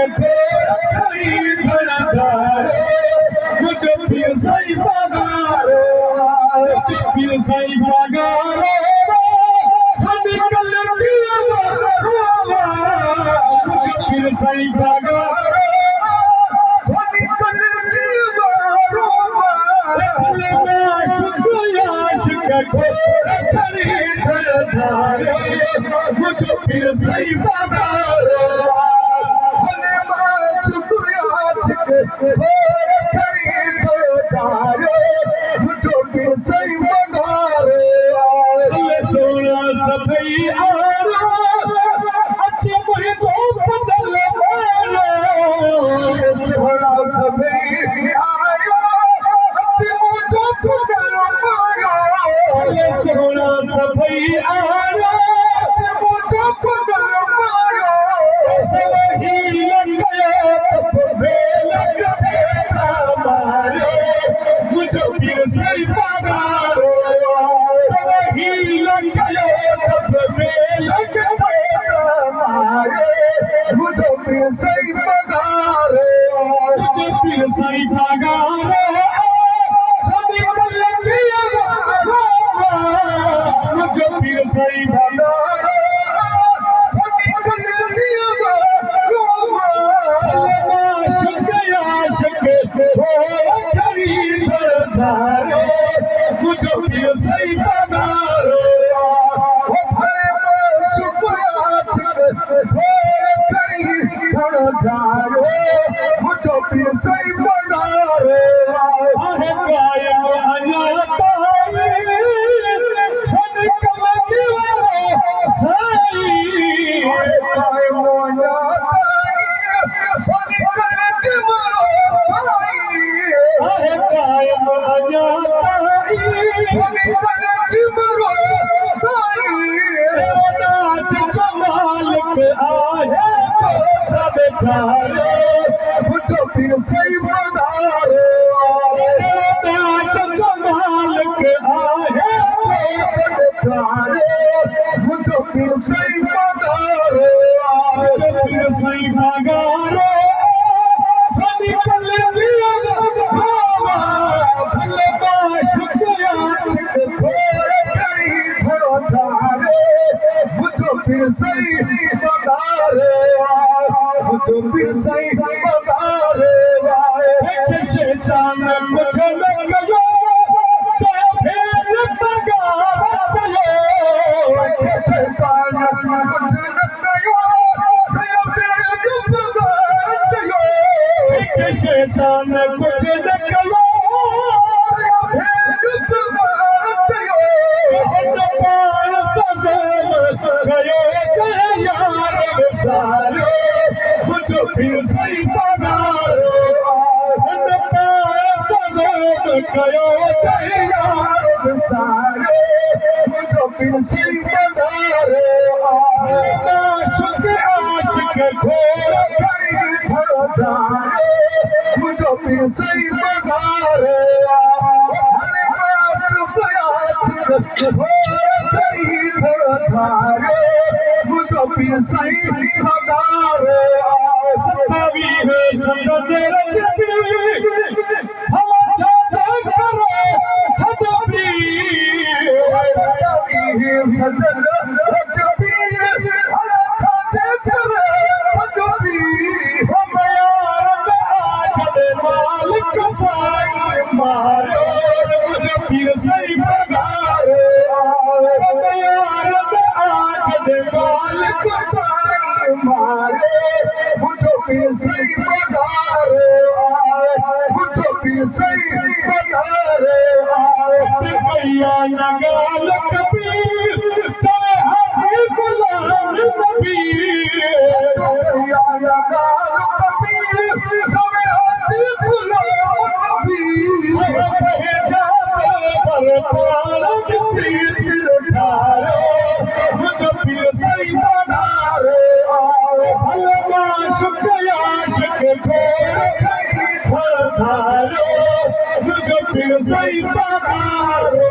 घोर खरीदण धारे मुझे पीर साईं पगारो मुझे पीर साईं पगारो सभी कल की मारो मुझे पीर साईं पगारो सभी कल की मारो घोर खरीदण धारे मुझे पीर साईं पगारो भले घोर खरीदण धारे मुझे पीर साईं पगारो सोना सभई आरो अच्छे मुझे बदल मारो सोना सभई आरो अच्छे मुझे बदल मारो सोना सभई आरो अच्छे मुझे बदल मारो सही लंगयो बेलक थे मारो मुझे पीर साईं पगारो सही लंगयो बेलक थे मारो मुझे पीर साईं पगारो मुझे पीर साईं पगारो सभी कल की मारो मुझे पीर साईं पगारो सभी कल की मारो घोर खरीदण धारे मुझे पीर साईं पगारो भले घोर खरीदण धारे मुझे पीर साईं पगारो आहे कायम अञा ताईं सभी कल की साईं आहे कायम अञा ताईं सभी कल की साईं आहे कायम अञा ताईं सभी कल की साईं नाच मालिक आहे बेखारे मुझे पीर साईं पगारो नाच मालिक आहे बेखारे मुझे पीर साईं पगारो मुझे पीर साईं पगारो सभी कल की भले घोर खरीदण धारे मुझे पीर साईं पगारो मुझे पीर साईं पगारो शैतान कुछ न कयो फेर पगार चलो शैतान कुछ न कयो फेर पगार चलो शैतान कुछ न कयो फेर पगार चलो पाण सजन गयो चाहे यार विसारो मुझे पीर साईं पगारो पाण सजन गयो चाहे यार विसारो मुझे पीर साईं पगारो आशिक आशिक घोर खरीदण धारे मुझे पीर साईं पगारो भले घोर खरीदण धारे मुझे पीर साईं पगारो सतावी है संदन रचबी भला छा करो छदबी सतावी है संदन रचबी भला छा करो छदबी हम यार आज दे मालिक साईं मारो मुझे पीर साईं पगारो हम यार आज दे मालिक साईं मारो मुझे पीर साईं पगारो मुझे पीर साईं पगारो भैया नगाल कबीर चाहे हाजी गुलाम नबी भैया नगाल कबीर चाहे हाजी गुलाम नबी पर पार किसी दिल ठारो मुझे पीर साईं पगारो भले शुक्रिया घोर खरीदण धारे मुझे पीर साईं पगारो